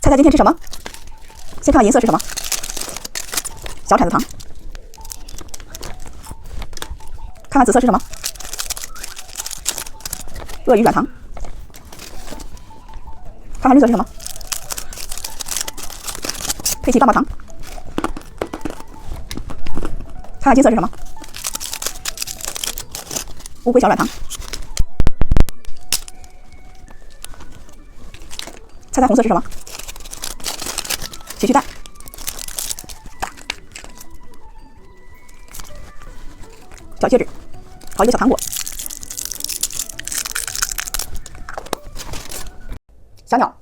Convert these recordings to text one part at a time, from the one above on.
猜猜今天吃什么？先看看颜色是什么。小铲子糖。看看紫色是什么？鳄鱼软糖。看看绿色是什么？佩奇棒棒糖。看看金色是什么？乌龟小软糖。猜猜红色是什么？奇趣蛋。小戒指，好一个小糖果。小鸟。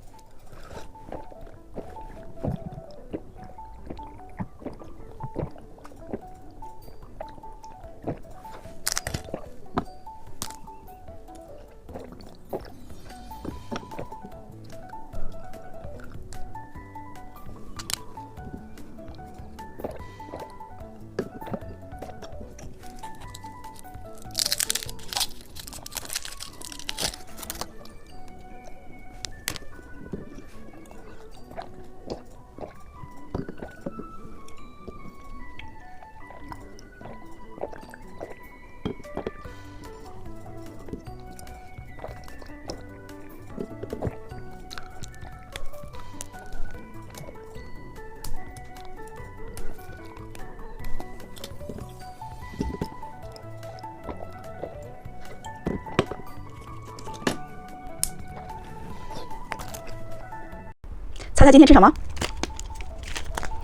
猜猜今天吃什么？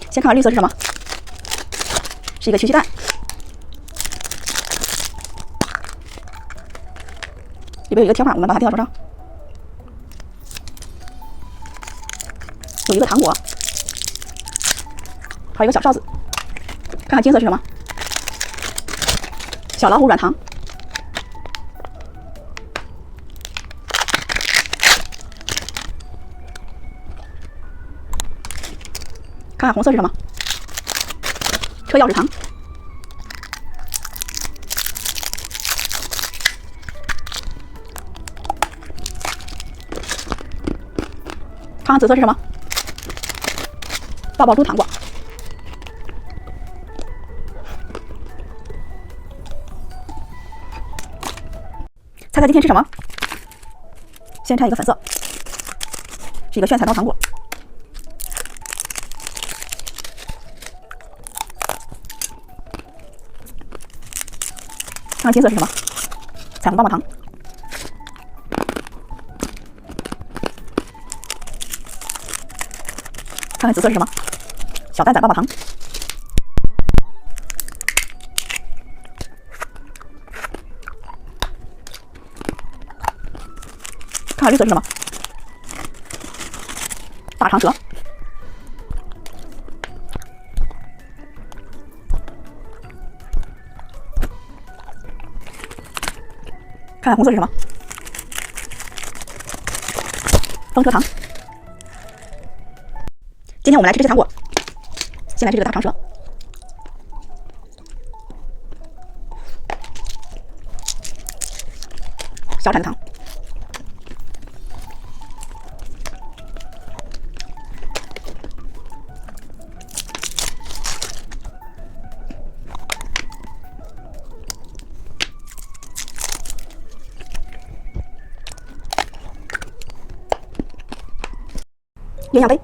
先看看绿色是什么？是一个奇趣蛋。里边有一个贴画，我们把它贴到手上。有一个糖果，还有一个小哨子。看看金色是什么？小老虎软糖。看看红色是什么？车钥匙糖。看看紫色是什么？抱抱猪糖果。猜猜今天吃什么？先拆一个粉色，是一个炫彩包糖果。看看金色是什么？彩虹棒棒糖。看看紫色是什么？小蛋仔棒棒糖。看看绿色是什么？大长蛇。看看红色是什么？风车糖。今天我们来吃这些糖果，先来吃这个大长蛇。小铲子糖。鸳鸯杯。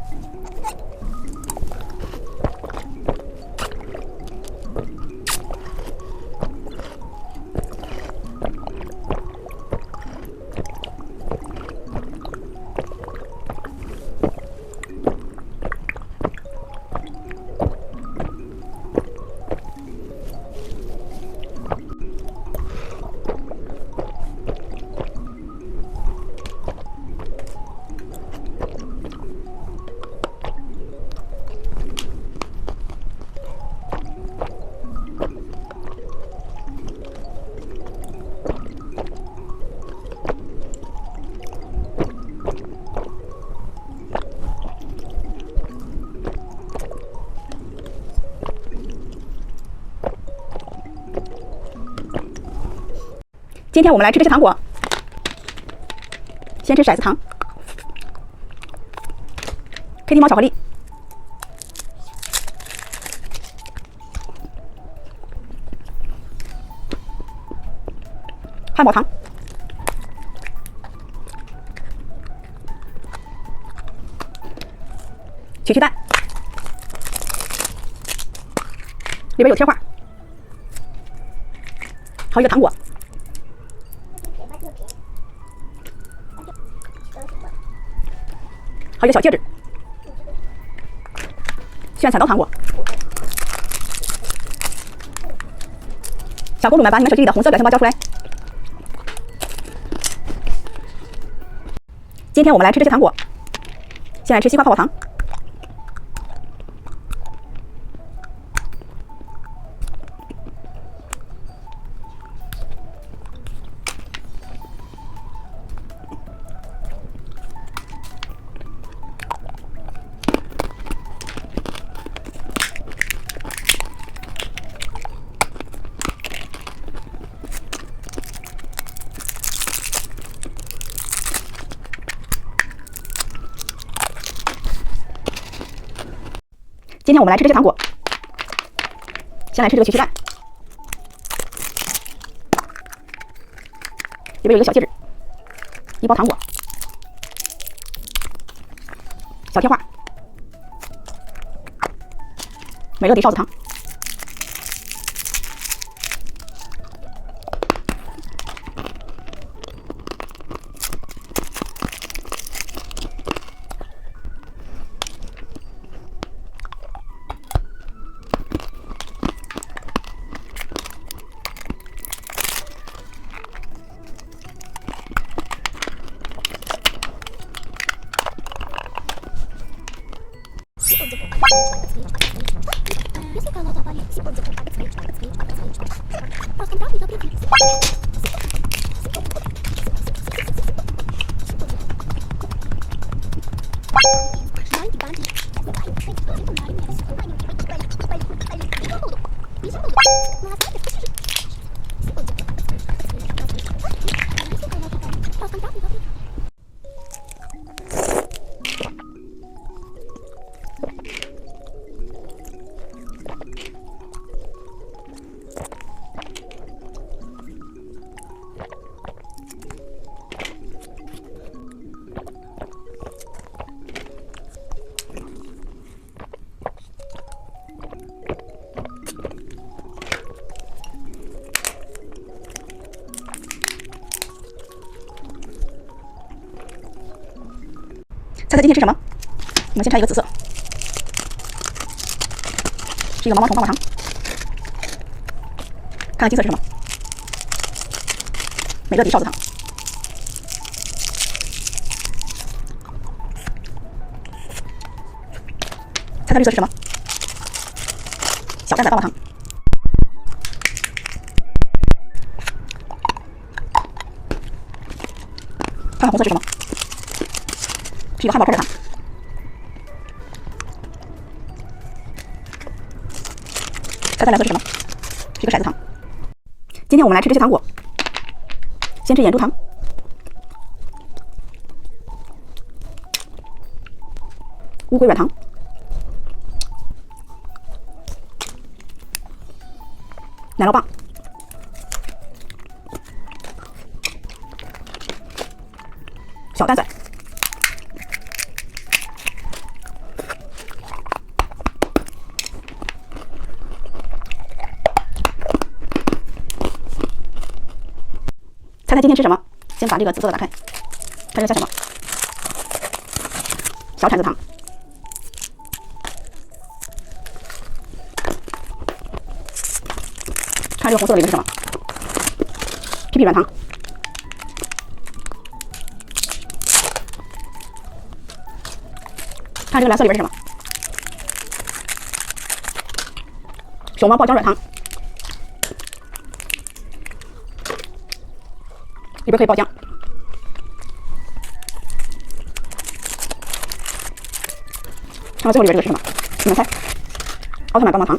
今天我们来吃这些糖果，先吃骰子糖， KT 猫巧克力，汉堡糖，曲奇蛋，里边有贴画，还有一个糖果，还有一个小戒指，炫彩刀糖果。小公主们，把你们手机里的红色表情包交出来。今天我们来吃这些糖果，先来吃西瓜泡泡糖。今天我们来吃这些糖果，先来吃这个曲奇蛋，里边有一个小戒指，一包糖果，小贴画，美乐迪烧子糖，猜猜今天吃什么？我们先拆一个紫色，是一个毛毛虫棒棒糖。看看金色是什么？美乐迪烧子糖。猜猜绿色是什么？小蛋仔棒棒糖。看看红色是什么？是一个汉堡泡泡糖。猜猜蓝色是什么？是一个骰子糖。今天我们来吃这些糖果，先吃眼珠糖，乌龟软糖，奶酪棒，小蛋仔，猜猜今天吃什么？先把这个紫色的打开，看这个叫什么？小铲子糖。看这个红色的里面是什么？皮皮软糖。看这个蓝色里面是什么？熊猫爆浆软糖。里边可以爆浆。看到最后里边这个是什么？你们猜？奥特曼棒棒糖。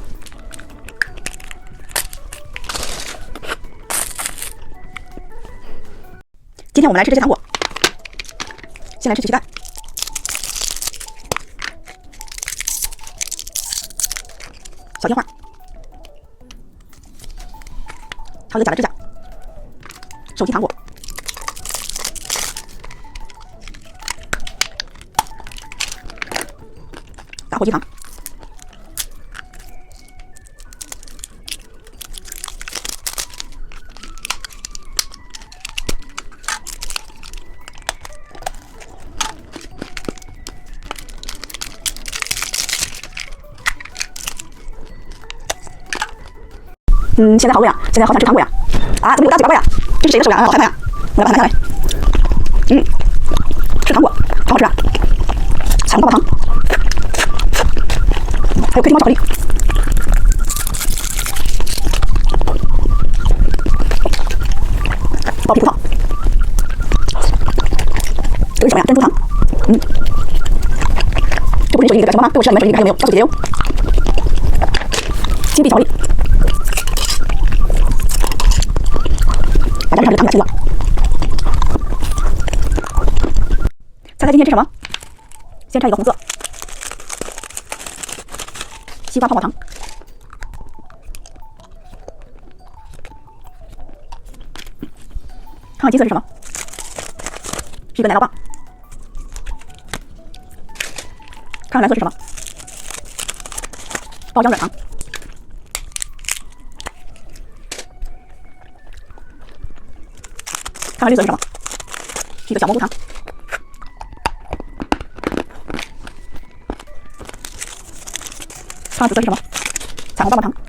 今天我们来吃这些糖果，先来吃曲奇蛋，小天花，还有一个假的指甲，手机糖果，打火机糖。现在好饿呀！现在好想吃糖果呀！啊，怎么有大嘴巴怪呀？这是谁的手呀？好害怕呀！我来把它拿下来。吃糖果，好好吃啊！彩虹棒棒糖，还有克星猫巧克力，剥皮葡萄，这是什么呀？珍珠糖。这不是你手机里的表情包吗？被我吃了你们手机里面还有没有？告诉姐姐哟！金币巧克力。把家里上的糖给它清了。猜猜今天吃什么？先拆一个红色，西瓜泡泡糖。看看金色是什么？是一个奶酪棒。看看蓝色是什么？爆浆软糖。看看绿色是什么？是一个小蘑菇糖。看看紫色是什么？彩虹棒棒糖。